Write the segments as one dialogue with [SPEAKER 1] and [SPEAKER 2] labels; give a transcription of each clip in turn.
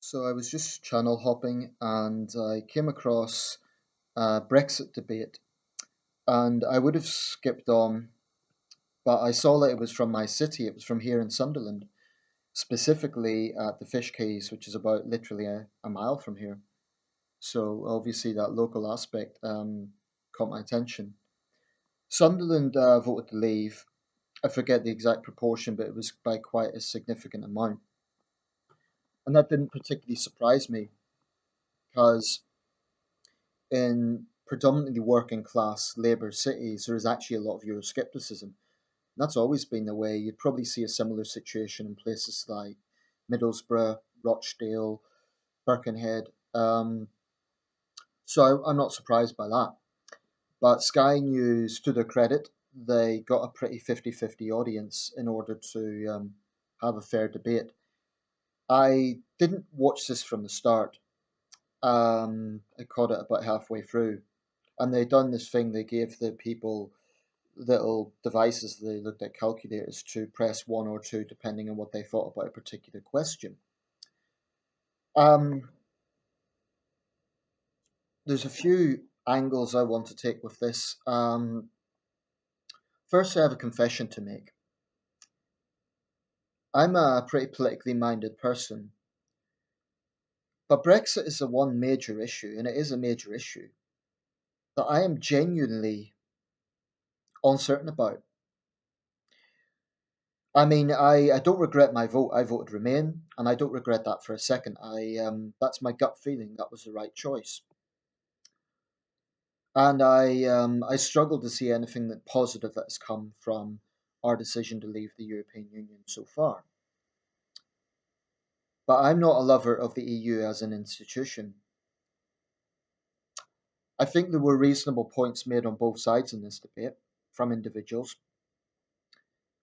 [SPEAKER 1] So I was just channel hopping and I came across a Brexit debate, and I would have skipped on, but I saw that it was from my city. It was from here in Sunderland, specifically at the Fish Quays, which is about literally a mile from here. So obviously that local aspect caught my attention. Sunderland voted to leave. I forget the exact proportion, but it was by quite a significant amount. And that didn't particularly surprise me because in predominantly working class Labour cities, there is actually a lot of Euroscepticism. That's always been the way. You'd probably see a similar situation in places like Middlesbrough, Rochdale, Birkenhead. So I'm not surprised by that. But Sky News, to their credit, they got a pretty 50-50 audience in order to have a fair debate. I didn't watch this from the start. I caught it about halfway through, and they done this thing. They gave the people little devices. They looked at calculators to press one or two depending on what they thought about a particular question. Um, there's a few angles I want to take with this. First, I have a confession to make. I'm a pretty politically minded person, but Brexit is the one major issue, and it is a major issue that I am genuinely uncertain about. I mean, I don't regret my vote. I voted Remain, and I don't regret that for a second. That's my gut feeling. That was the right choice, and I struggle to see anything that positive that has come from our decision to leave the European Union so far. But I'm not a lover of the EU as an institution. I think there were reasonable points made on both sides in this debate from individuals.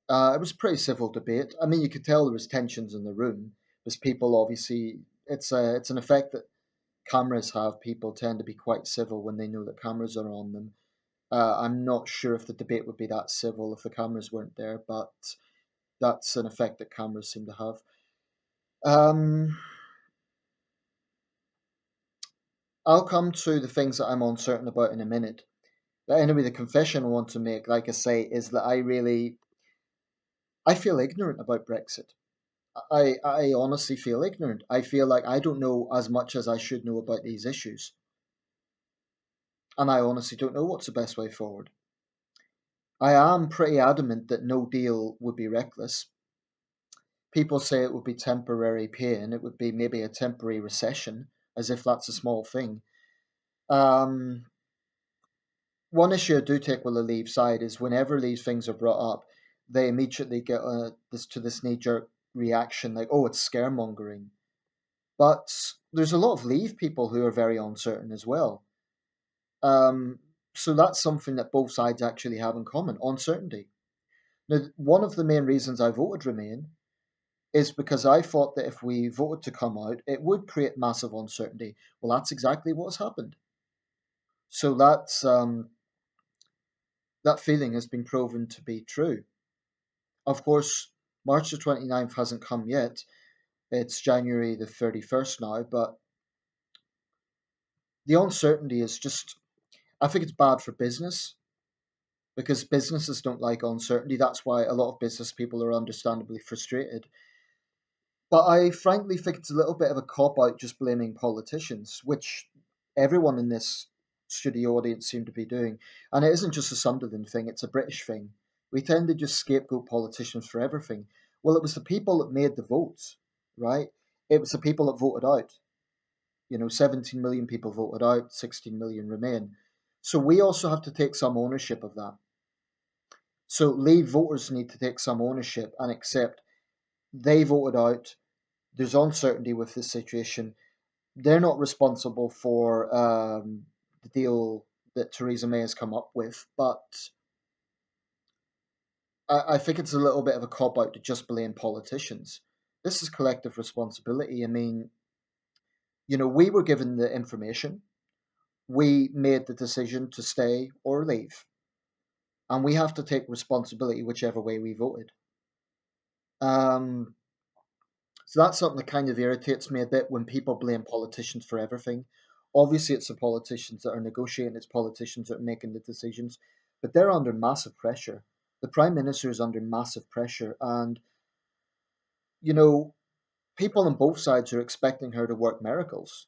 [SPEAKER 1] It was a pretty civil debate. I mean, you could tell there was tensions in the room because people obviously it's an effect that cameras have. People tend to be quite civil when they know that cameras are on them. I'm not sure if the debate would be that civil if the cameras weren't there, but that's an effect that cameras seem to have. Um, I'll come to the things that I'm uncertain about in a minute. But anyway, the confession I want to make, like I say, is that I feel ignorant about Brexit. I honestly feel ignorant. I feel like I don't know as much as I should know about these issues. And I honestly don't know what's the best way forward. I am pretty adamant that no deal would be reckless. People say it would be temporary pain, it would be maybe a temporary recession, as if that's a small thing. Um, One issue I do take with the Leave side is whenever these things are brought up, they immediately get this knee jerk reaction like, oh, it's scaremongering. But there's a lot of Leave people who are very uncertain as well. Um, so that's something that both sides actually have in common: uncertainty. Now, one of the main reasons I voted Remain is because I thought that if we voted to come out, it would create massive uncertainty. Well, that's exactly what's happened. So that feeling has been proven to be true. Of course, March the 29th hasn't come yet. It's January the 31st now, but the uncertainty is just, I think it's bad for business because businesses don't like uncertainty. That's why a lot of business people are understandably frustrated. But I frankly think it's a little bit of a cop out just blaming politicians, which everyone in this studio audience seem to be doing. And it isn't just a Sunderland thing, it's a British thing. We tend to just scapegoat politicians for everything. Well, it was the people that made the votes, right? It was the people that voted out. 17 million people voted out, 16 million remain. So we also have to take some ownership of that. So Leave voters need to take some ownership and accept they voted out. There's uncertainty with this situation. They're not responsible for the deal that Theresa May has come up with, but I think it's a little bit of a cop out to just blame politicians. This is collective responsibility. I mean, we were given the information, we made the decision to stay or leave, and we have to take responsibility whichever way we voted. Um, So that's something that kind of irritates me a bit when people blame politicians for everything. Obviously, it's the politicians that are negotiating, it's politicians that are making the decisions, but they're under massive pressure. The Prime Minister is under massive pressure, and, you know, people on both sides are expecting her to work miracles.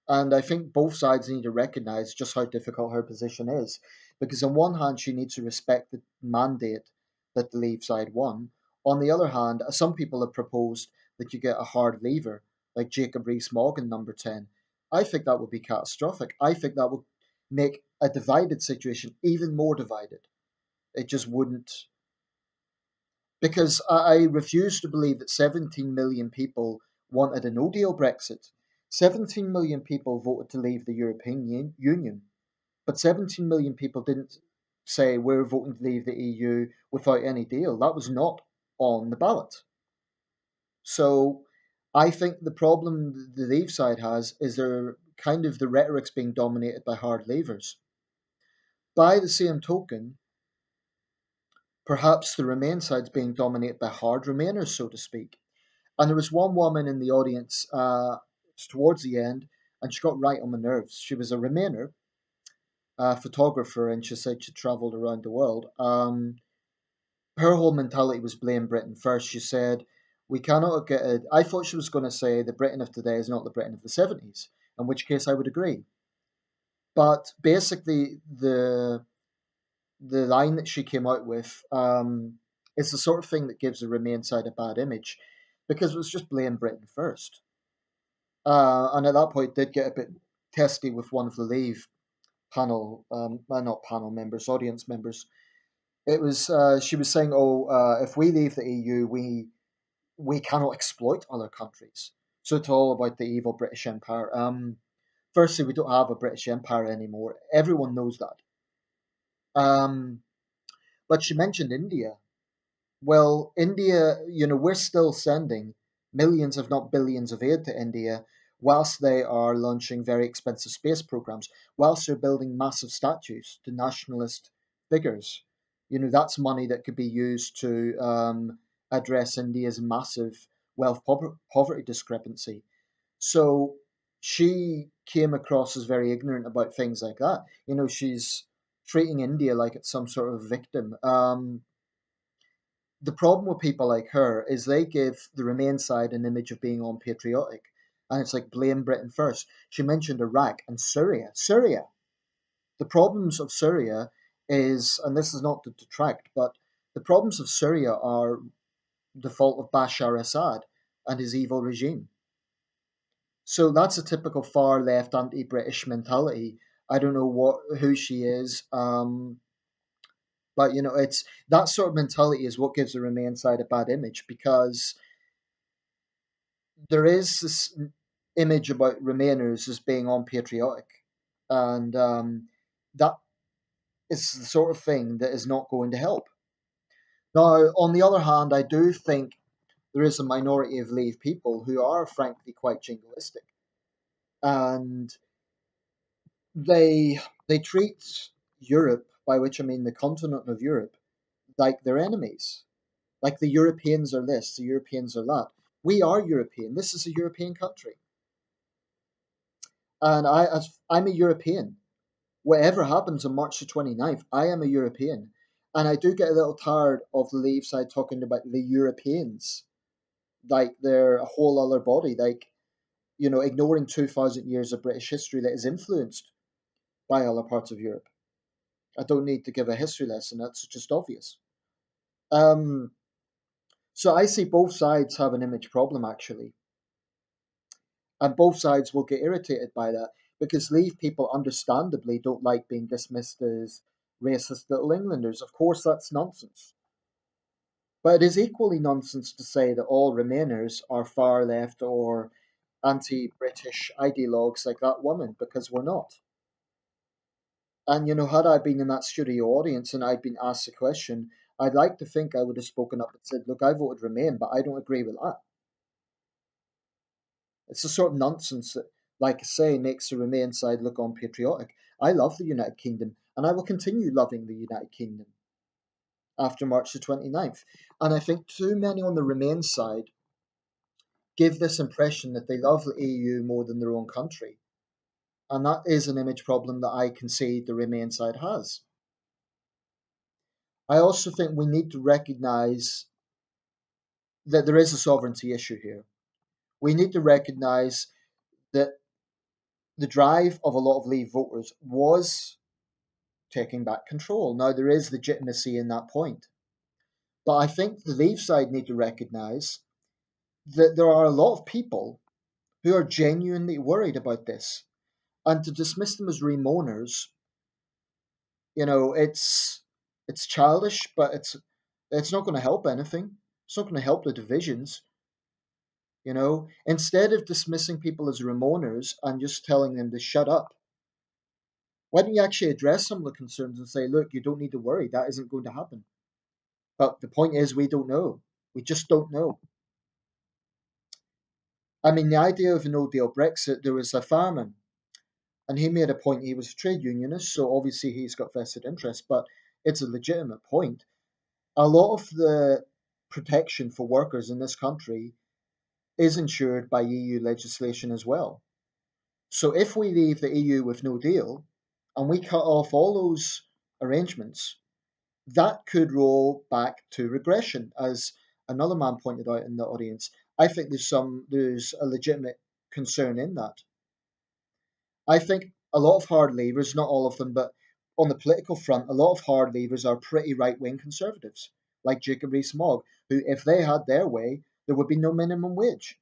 [SPEAKER 1] And I think both sides need to recognize just how difficult her position is. Because on one hand, she needs to respect the mandate that the Leave side won. On the other hand, some people have proposed that you get a hard leaver, like Jacob Rees-Mogg, number 10. I think that would be catastrophic. I think that would make a divided situation even more divided. It just wouldn't. Because I refuse to believe that 17 million people wanted a no deal Brexit. 17 million people voted to leave the European Union, but 17 million people didn't say we're voting to leave the EU without any deal. That was not on the ballot. So I think the problem the Leave side has is they're kind of the rhetoric's being dominated by hard leavers. By the same token, perhaps the Remain side's being dominated by hard Remainers, so to speak. And there was one woman in the audience towards the end, and she got right on my nerves. She was a Remainer, a photographer, and she said she travelled around the world. Her whole mentality was blame Britain first. She said, "We cannot get it." I thought she was going to say the Britain of today is not the Britain of the 70s, in which case I would agree. But basically, the line that she came out with is the sort of thing that gives the Remain side a bad image, because it was just blame Britain first. And at that point, did get a bit testy with one of the Leave panel, not panel members, audience members. It was she was saying, "Oh, if we leave the EU, we cannot exploit other countries." So it's all about the evil British Empire. Firstly, we don't have a British Empire anymore. Everyone knows that. Um, but she mentioned India. Well, India, we're still sending millions, if not billions, of aid to India, whilst they are launching very expensive space programs, whilst they're building massive statues to nationalist figures. That's money that could be used to address India's massive poverty discrepancy. So she came across as very ignorant about things like that. She's treating India like it's some sort of victim. The problem with people like her is they give the Remain side an image of being unpatriotic. And it's like blame Britain first. She mentioned Iraq and Syria. Syria. The problems of Syria is, and this is not to detract, but the problems of Syria are the fault of Bashar Assad and his evil regime. So that's a typical far left anti British mentality. I don't know who she is. But it's that sort of mentality is what gives the Remain side a bad image, because there is this image about Remainers as being unpatriotic, and that is the sort of thing that is not going to help. Now, on the other hand, I do think there is a minority of Leave people who are frankly quite jingoistic, and they they treat Europe, by which I mean the continent of Europe, like their enemies. Like the Europeans are this, the Europeans are that. We are European. This is a European country. And I'm a European. Whatever happens on March the 29th, I am a European. And I do get a little tired of the Leave side talking about the Europeans like they're a whole other body, like, ignoring 2,000 years of British history that is influenced by other parts of Europe. I don't need to give a history lesson, that's just obvious. Um, so I see both sides have an image problem, actually. And both sides will get irritated by that, because Leave people understandably don't like being dismissed as racist little Englanders. Of course, that's nonsense. But it is equally nonsense to say that all Remainers are far left or anti British ideologues like that woman, because we're not. And had I been in that studio audience and I'd been asked a question, I'd like to think I would have spoken up and said, "Look, I voted Remain, but I don't agree with that." It's the sort of nonsense that, like I say, makes the Remain side look unpatriotic. I love the United Kingdom, and I will continue loving the United Kingdom after March the 29th. And I think too many on the Remain side give this impression that they love the EU more than their own country. And that is an image problem that I can see the Remain side has. I also think we need to recognise that there is a sovereignty issue here. We need to recognise that the drive of a lot of Leave voters was taking back control. Now, there is legitimacy in that point. But I think the Leave side need to recognise that there are a lot of people who are genuinely worried about this. And to dismiss them as remoaners, it's childish, but it's not going to help anything. It's not going to help the divisions. Instead of dismissing people as remoaners and just telling them to shut up, why don't you actually address some of the concerns and say, look, you don't need to worry, that isn't going to happen. But the point is, we don't know. We just don't know. I mean, the idea of a no deal Brexit, there was a fireman, and he made a point. He was a trade unionist, so obviously he's got vested interest, but it's a legitimate point. A lot of the protection for workers in this country is ensured by EU legislation as well. So if we leave the EU with no deal and we cut off all those arrangements, that could roll back to regression, as another man pointed out in the audience. I think there's a legitimate concern in that. I think a lot of hard leavers, not all of them, but on the political front, a lot of hard leavers are pretty right wing conservatives, like Jacob Rees-Mogg, who, if they had their way, there would be no minimum wage.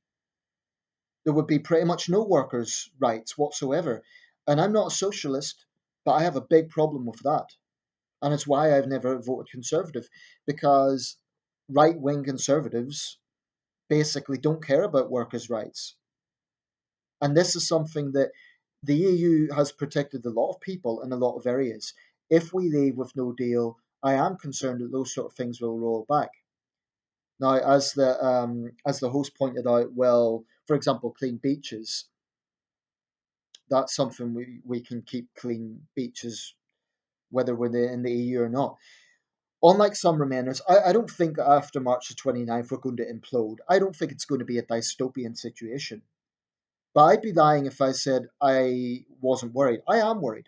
[SPEAKER 1] There would be pretty much no workers' rights whatsoever. And I'm not a socialist, but I have a big problem with that. And it's why I've never voted Conservative, because right wing conservatives basically don't care about workers' rights. And this is something that the EU has protected a lot of people in a lot of areas. If we leave with no deal, I am concerned that those sort of things will roll back. Now, as the host pointed out, well, for example, clean beaches. That's something we can keep clean beaches whether we're in the EU or not. Unlike some Remainers, I don't think after March the 29th we're going to implode. I don't think it's going to be a dystopian situation. But I'd be lying if I said I wasn't worried. I am worried.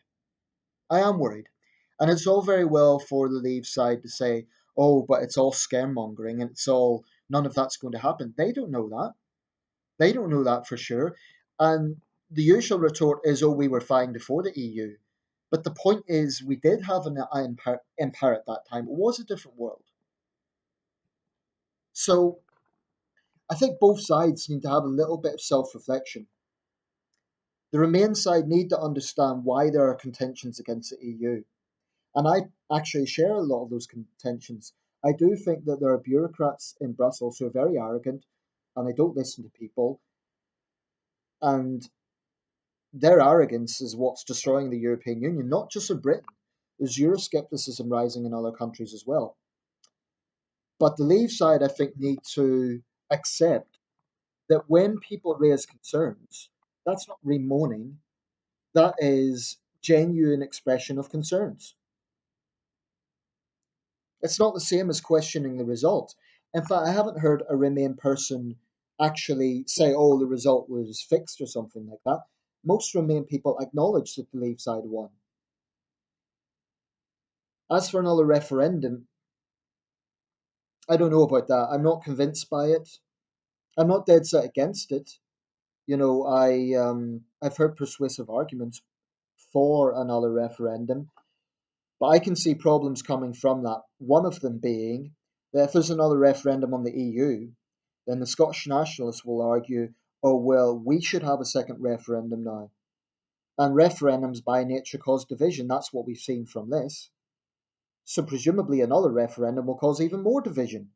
[SPEAKER 1] I am worried. And it's all very well for the Leave side to say, oh, but it's all scaremongering and none of that's going to happen. They don't know that. They don't know that for sure. And the usual retort is, oh, we were fine before the EU. But the point is, we did have an empire at that time. It was a different world. So I think both sides need to have a little bit of self reflection. The Remain side need to understand why there are contentions against the EU. And I actually share a lot of those contentions. I do think that there are bureaucrats in Brussels who are very arrogant and they don't listen to people. And their arrogance is what's destroying the European Union, not just in Britain. There's Euroscepticism rising in other countries as well. But the Leave side, I think, need to accept that when people raise concerns, that's not remoaning, that is genuine expression of concerns. It's not the same as questioning the result. In fact, I haven't heard a Remain person actually say, oh, the result was fixed or something like that. Most Remain people acknowledge that the Leave side won. As for another referendum, I don't know about that. I'm not convinced by it. I'm not dead set against it. I've heard persuasive arguments for another referendum, but I can see problems coming from that. One of them being that if there's another referendum on the EU, then the Scottish nationalists will argue, oh well, we should have a second referendum now. And referendums by nature cause division. That's what we've seen from this. So presumably another referendum will cause even more division.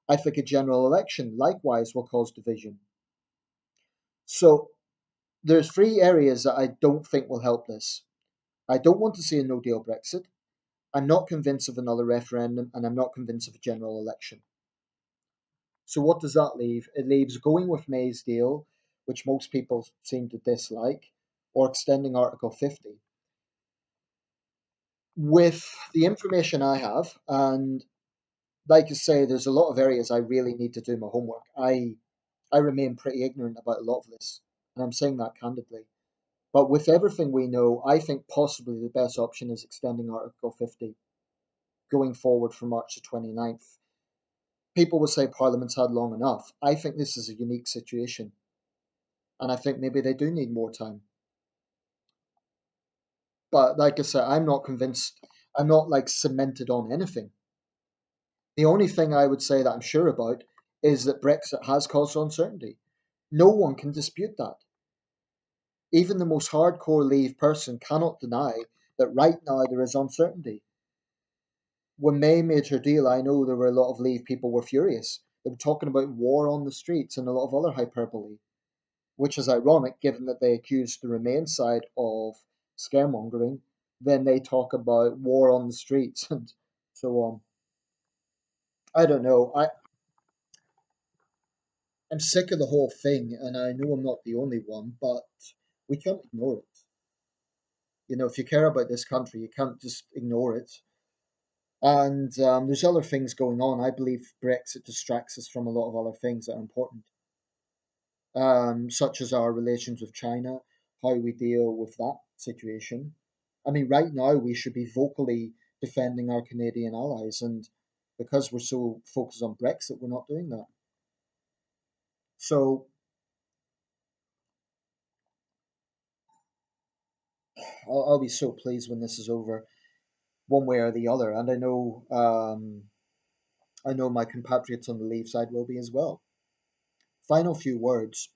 [SPEAKER 1] I think a general election likewise will cause division. So there's three areas that I don't think will help this. I don't want to see a no deal Brexit. I'm not convinced of another referendum, and I'm not convinced of a general election. So what does that leave? It leaves going with May's deal, which most people seem to dislike, or extending Article 50. With the information I have, and like I say, there's a lot of areas I really need to do my homework. I remain pretty ignorant about a lot of this, and I'm saying that candidly. But with everything we know, I think possibly the best option is extending Article 50 going forward from March the 29th. People will say Parliament's had long enough. I think this is a unique situation, and I think maybe they do need more time. But like I said, I'm not convinced. I'm not like cemented on anything. The only thing I would say that I'm sure about is that Brexit has caused uncertainty. No one can dispute that. Even the most hardcore Leave person cannot deny that right now there is uncertainty. When May made her deal, I know there were a lot of Leave people were furious. They were talking about war on the streets and a lot of other hyperbole, which is ironic given that they accused the Remain side of scaremongering. Then they talk about war on the streets and so on. I don't know. I'm sick of the whole thing, and I know I'm not the only one, but we can't ignore it. If you care about this country, you can't just ignore it. And there's other things going on. I believe Brexit distracts us from a lot of other things that are important, such as our relations with China, how we deal with that situation. I mean, right now we should be vocally defending our Canadian allies, and because we're so focused on Brexit, we're not doing that. So I'll be so pleased when this is over, one way or the other, and I know my compatriots on the Leave side will be as well. Final few words.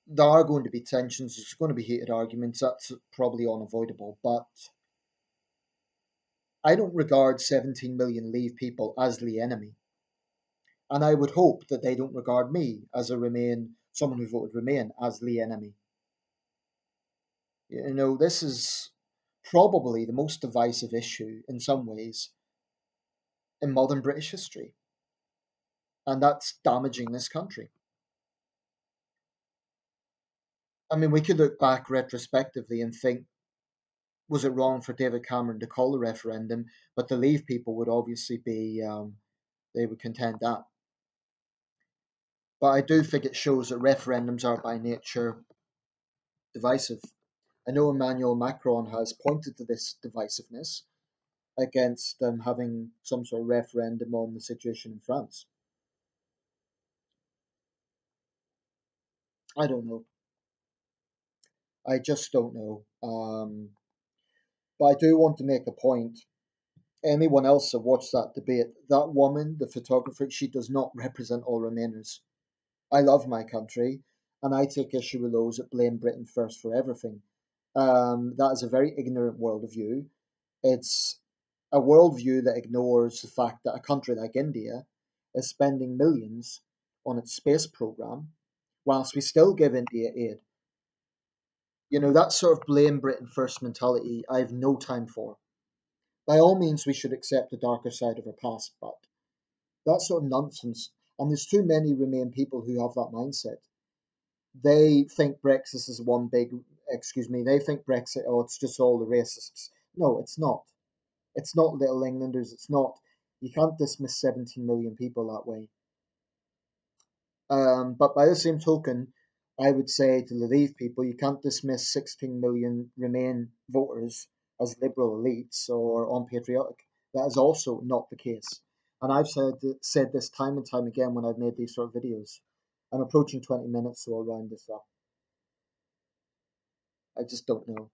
[SPEAKER 1] There are going to be tensions, there's going to be heated arguments, that's probably unavoidable, but I don't regard 17 million Leave people as the enemy. And I would hope that they don't regard me as someone who voted Remain, as the enemy. This is probably the most divisive issue in some ways in modern British history. And that's damaging this country. I mean, we could look back retrospectively and think, was it wrong for David Cameron to call the referendum? But the Leave people would obviously they would contend that. But I do think it shows that referendums are by nature divisive. I know Emmanuel Macron has pointed to this divisiveness against having some sort of referendum on the situation in France. I don't know. I just don't know. But I do want to make a point. Anyone else that watched that debate, that woman, the photographer, she does not represent all Remainers. I love my country, and I take issue with those that blame Britain first for everything. That is a very ignorant worldview. It's a worldview that ignores the fact that a country like India is spending millions on its space program, whilst we still give India aid. That sort of blame Britain first mentality, I have no time for. By all means, we should accept the darker side of our past, but that sort of nonsense, and there's too many Remain people who have that mindset. They think Brexit is one big, excuse me, they think Brexit, oh, it's just all the racists. No, it's not. It's not little Englanders. It's not. You can't dismiss 17 million people that way. But by the same token, I would say to the Leave people, you can't dismiss 16 million Remain voters as liberal elites or unpatriotic. That is also not the case. And I've said this time and time again when I've made these sort of videos. I'm approaching 20 minutes, so I'll round this up. I just don't know.